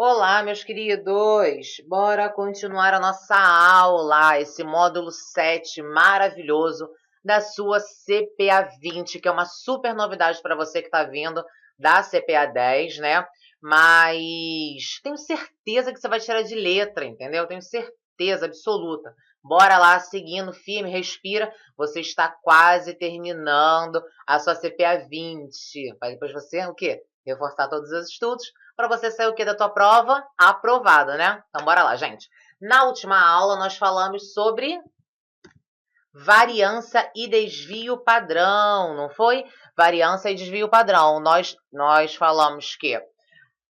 Olá, meus queridos! Bora continuar a nossa aula, esse módulo 7 maravilhoso da sua CPA 20, que é uma super novidade para você que está vindo da CPA 10, né? Mas tenho certeza que você vai tirar de letra, entendeu? Tenho certeza absoluta. Bora lá, seguindo firme, respira. Você está quase terminando a sua CPA 20. Para depois você, o quê? Reforçar todos os estudos para você sair o que da tua prova? Aprovado, né? Então bora lá, gente. Na última aula nós falamos sobre variância e desvio padrão, não foi? Variância e desvio padrão. Nós falamos que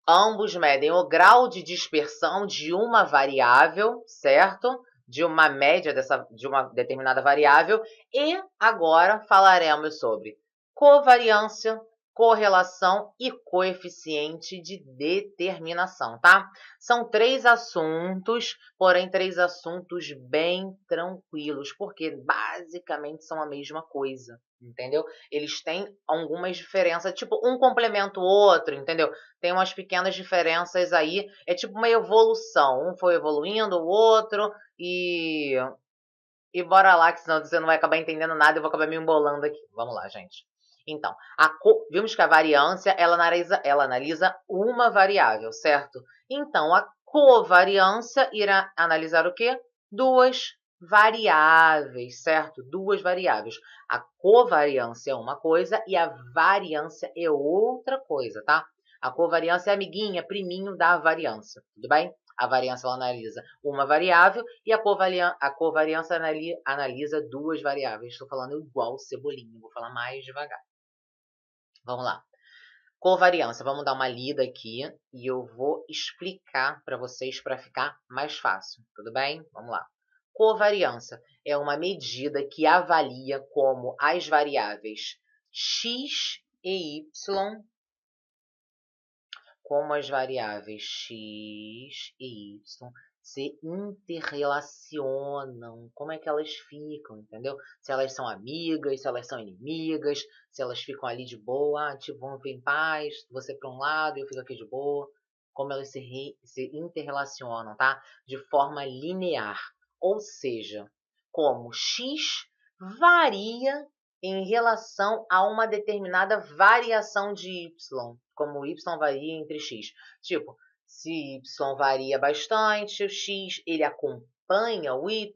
ambos medem o grau de dispersão de uma variável, certo? De uma média de uma determinada variável. E agora falaremos sobre covariância, correlação e coeficiente de determinação, tá? São três assuntos, porém três assuntos bem tranquilos, porque basicamente são a mesma coisa, entendeu? Eles têm algumas diferenças, tipo um complementa o outro, entendeu? Tem umas pequenas diferenças aí, é tipo uma evolução, um foi evoluindo, o outro, e bora lá, que senão você não vai acabar entendendo nada e eu vou acabar me embolando aqui. Vamos lá, gente. Então, vimos que a variância, ela analisa uma variável, certo? Então, a covariância irá analisar o quê? Duas variáveis, certo? Duas variáveis. A covariância é uma coisa e a variância é outra coisa, tá? A covariância é amiguinha, priminho da variância, tudo bem? A variância ela analisa uma variável e a covariância analisa duas variáveis. Estou falando igual cebolinha, vou falar mais devagar. Vamos lá. Covariância, vamos dar uma lida aqui e eu vou explicar para vocês para ficar mais fácil, tudo bem? Vamos lá. Covariância é uma medida que avalia como as variáveis x e y, como as variáveis x e y se interrelacionam, como é que elas ficam, entendeu? Se elas são amigas, se elas são inimigas, se elas ficam ali de boa, tipo, vamos viver em paz, você para um lado e eu fico aqui de boa, como elas se interrelacionam, tá? De forma linear, ou seja, como x varia em relação a uma determinada variação de y, como y varia entre x. Tipo, se y varia bastante, o x ele acompanha o y,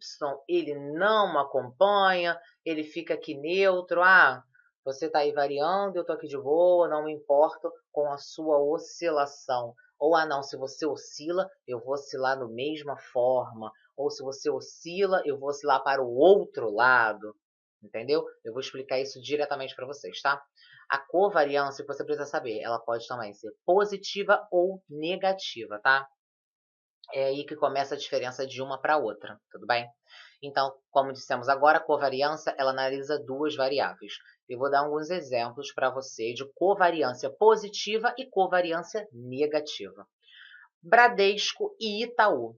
ele não acompanha, ele fica aqui neutro. Ah, você está aí variando, eu estou aqui de boa, não me importo com a sua oscilação. Ou, ah, não, se você oscila, eu vou oscilar da mesma forma. Ou se você oscila, eu vou oscilar para o outro lado. Entendeu? Eu vou explicar isso diretamente para vocês, tá? A covariância, que você precisa saber, ela pode também ser positiva ou negativa, tá? É aí que começa a diferença de uma para outra, tudo bem? Então, como dissemos agora, a covariância, ela analisa duas variáveis. Eu vou dar alguns exemplos para você de covariância positiva e covariância negativa. Bradesco e Itaú,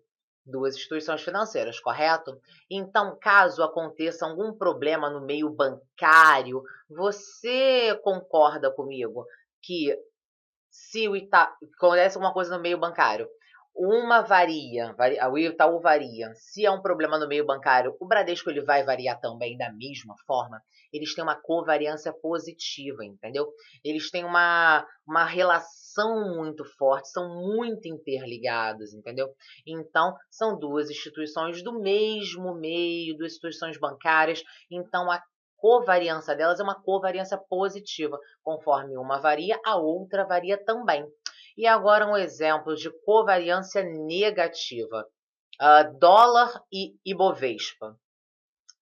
duas instituições financeiras, correto? Então, caso aconteça algum problema no meio bancário, você concorda comigo que se acontece alguma coisa no meio bancário, uma o Itaú varia. Se é um problema no meio bancário, o Bradesco ele vai variar também da mesma forma. Eles têm uma covariância positiva, entendeu? Eles têm uma relação muito forte, são muito interligados, entendeu? Então, são duas instituições do mesmo meio, duas instituições bancárias. Então, a covariância delas é uma covariância positiva. Conforme uma varia, a outra varia também. E agora um exemplo de covariância negativa. Dólar e Ibovespa,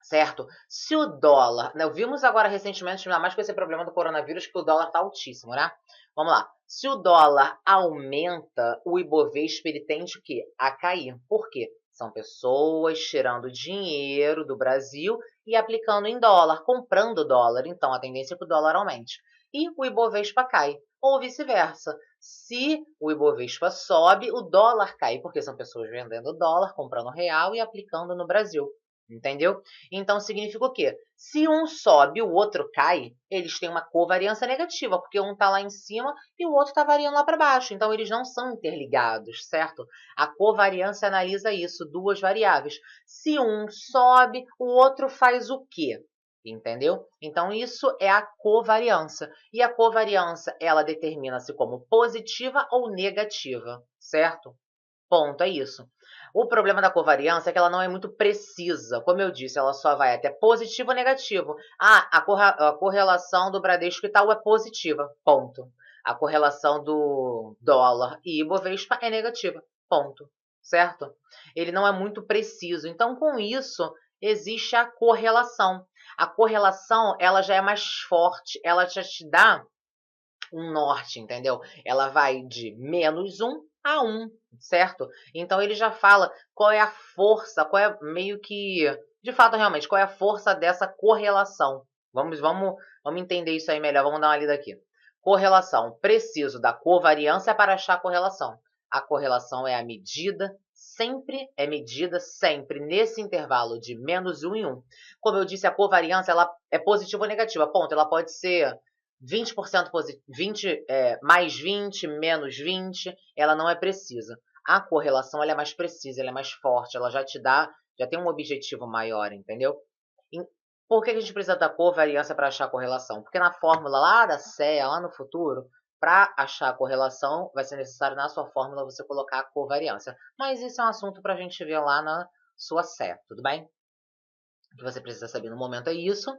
certo? Se o dólar... Vimos agora recentemente, ainda mais com esse problema do coronavírus, que o dólar está altíssimo, né? Vamos lá. Se o dólar aumenta, o Ibovespa ele tende o quê? A cair. Por quê? São pessoas tirando dinheiro do Brasil e aplicando em dólar, comprando dólar. Então, a tendência é que o dólar aumente. E o Ibovespa cai. Ou vice-versa. Se o Ibovespa sobe, o dólar cai, porque são pessoas vendendo dólar, comprando real e aplicando no Brasil. Entendeu? Então, significa o quê? Se um sobe e o outro cai, eles têm uma covariância negativa, porque um está lá em cima e o outro está variando lá para baixo. Então, eles não são interligados, certo? A covariância analisa isso, duas variáveis. Se um sobe, o outro faz o quê? Entendeu? Então, isso é a covariância. E a covariância, ela determina-se como positiva ou negativa, certo? Ponto, é isso. O problema da covariância é que ela não é muito precisa. Como eu disse, ela só vai até positivo ou negativo. Ah, a correlação do Bradesco e tal é positiva. Ponto. A correlação do dólar e Ibovespa é negativa. Ponto. Certo? Ele não é muito preciso. Então, com isso, existe a correlação. A correlação, ela já é mais forte. Ela já te dá um norte, entendeu? Ela vai de -1 a 1, certo? Então ele já fala qual é a força, qual é meio que, de fato, realmente, qual é a força dessa correlação. Vamos entender isso aí melhor, vamos dar uma lida aqui. Correlação, preciso da covariância para achar a correlação. A correlação é medida sempre nesse intervalo de -1 e 1. Como eu disse, a covariância ela é positiva ou negativa, ponto. Ela pode ser 20% positivo, 20, mais 20, menos 20, ela não é precisa. A correlação ela é mais precisa, ela é mais forte, ela já te dá, já tem um objetivo maior, entendeu? Por que a gente precisa da covariância para achar a correlação? Porque na fórmula lá da CEA, lá no futuro, para achar a correlação, vai ser necessário na sua fórmula você colocar a covariância. Mas isso é um assunto para a gente ver lá na sua CEA, tudo bem? O que você precisa saber no momento é isso,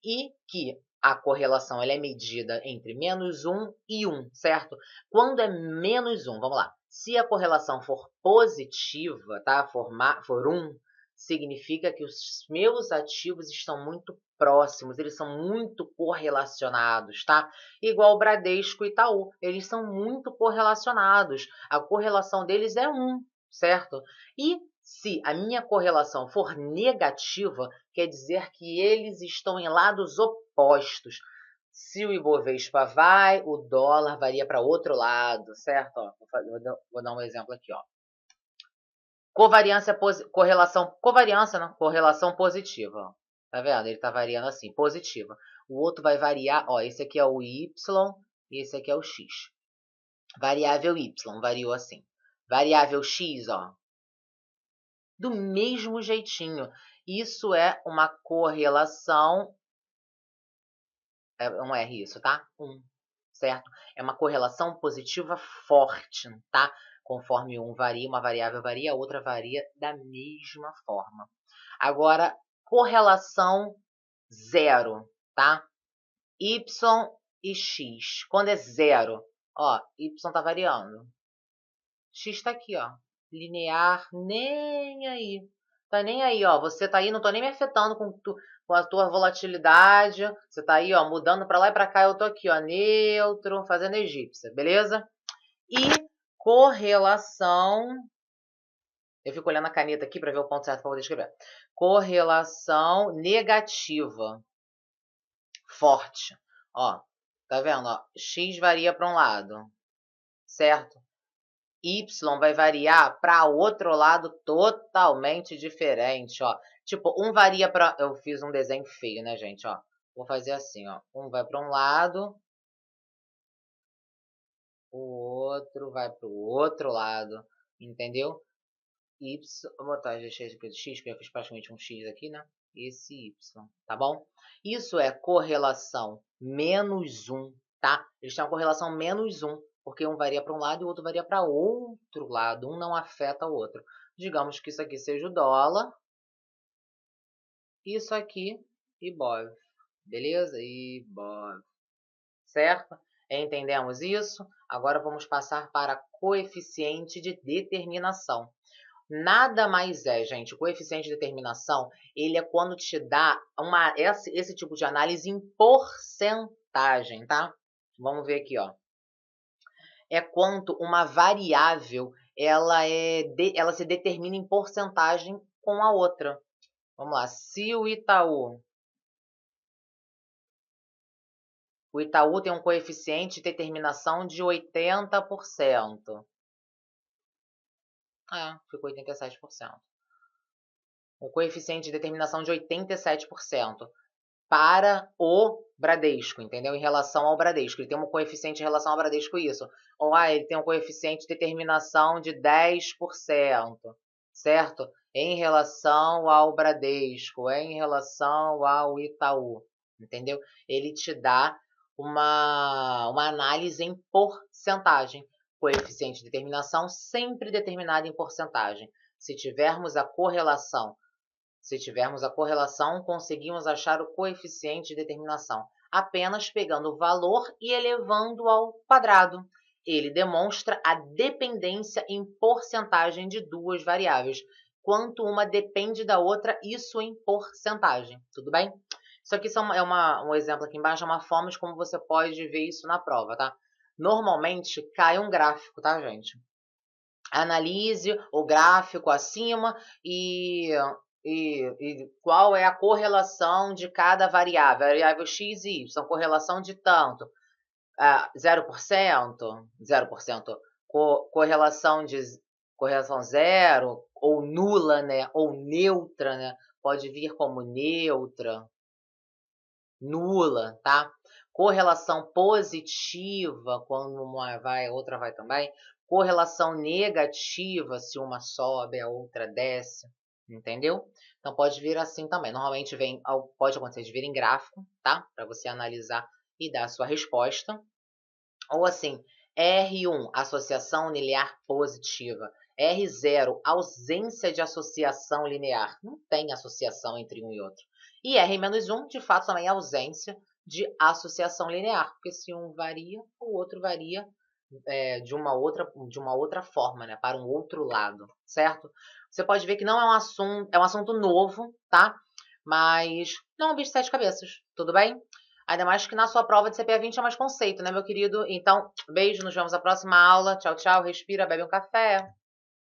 e que a correlação ela é medida entre -1 e 1, certo? Quando é -1, vamos lá. Se a correlação for positiva, tá? For 1, significa que os meus ativos estão muito próximos, eles são muito correlacionados, tá? Igual o Bradesco e Itaú, eles são muito correlacionados. A correlação deles é 1, certo? E se a minha correlação for negativa, quer dizer que eles estão em lados opostos. Se o Ibovespa vai, o dólar varia para outro lado, certo? Ó, vou dar um exemplo aqui, ó. Correlação positiva, ó. Tá vendo? Ele está variando assim, positiva. O outro vai variar, ó, esse aqui é o Y e esse aqui é o X. Variável Y variou assim. Variável X, ó, do mesmo jeitinho. Isso é uma correlação, é um R isso, tá? 1, certo? É uma correlação positiva forte, tá? Conforme um varia, uma variável varia, a outra varia da mesma forma. Agora, correlação zero, tá? Y e X. Quando é zero, ó, Y tá variando. X tá aqui, ó. Linear, nem aí. Tá nem aí, ó. Você tá aí, não tô nem me afetando com a tua volatilidade. Você tá aí, ó, mudando pra lá e pra cá. Eu tô aqui, ó, neutro, fazendo egípcia, beleza? E correlação. Eu fico olhando a caneta aqui pra ver o ponto certo pra poder escrever. Correlação negativa. Forte. Ó, tá vendo? Ó, X varia pra um lado, certo? Y vai variar para outro lado totalmente diferente, ó. Tipo, um varia para... Eu fiz um desenho feio, né, gente, ó. Vou fazer assim, ó. Um vai para um lado, o outro vai para o outro lado, entendeu? Y, vou botar, deixei aqui de X, que eu fiz praticamente um X aqui, né? Esse Y, tá bom? Isso é correlação -1, tá? Eles têm uma correlação -1, porque um varia para um lado e o outro varia para outro lado. Um não afeta o outro. Digamos que isso aqui seja o dólar. Isso aqui, IBOV. Beleza? IBOV. Certo? Entendemos isso? Agora vamos passar para coeficiente de determinação. Nada mais é, gente, o coeficiente de determinação, ele é quando te dá esse tipo de análise em porcentagem, tá? Vamos ver aqui, ó. É quanto uma variável, ela se determina em porcentagem com a outra. Vamos lá, se o Itaú tem um coeficiente de determinação de 80%. Ficou 87%. um coeficiente de determinação de 87% para o Bradesco, entendeu? Em relação ao Bradesco. Ele tem um coeficiente em relação ao Bradesco isso. Ou ele tem um coeficiente de determinação de 10%, certo? Em relação ao Bradesco, em relação ao Itaú, entendeu? Ele te dá uma análise em porcentagem. Coeficiente de determinação sempre determinado em porcentagem. Se tivermos a correlação, conseguimos achar o coeficiente de determinação apenas pegando o valor e elevando ao quadrado. Ele demonstra a dependência em porcentagem de duas variáveis. Quanto uma depende da outra, isso em porcentagem. Tudo bem? Isso aqui um exemplo aqui embaixo, é uma forma de como você pode ver isso na prova, tá? Normalmente cai um gráfico, tá, gente? Analise o gráfico acima e qual é a correlação de cada variável. Variável x e y, correlação de tanto. 0%, 0%, correlação zero, ou nula, né? Ou neutra, né? Pode vir como neutra, nula, tá? Correlação positiva, quando uma vai, a outra vai também. Correlação negativa, se uma sobe, a outra desce, entendeu? Então pode vir assim também. Normalmente pode acontecer de vir em gráfico, tá? Para você analisar e dar a sua resposta. Ou assim, R1, associação linear positiva. R0, ausência de associação linear. Não tem associação entre um e outro. E R-1, de fato, também é ausência de associação linear, porque se um varia, o outro varia de uma outra forma, né, para um outro lado, certo? Você pode ver que não é um assunto novo, tá? Mas não é um bicho de sete cabeças, tudo bem? Ainda mais que na sua prova de CPA 20 é mais conceito, né, meu querido? Então, beijo, nos vemos na próxima aula. Tchau, tchau, respira, bebe um café.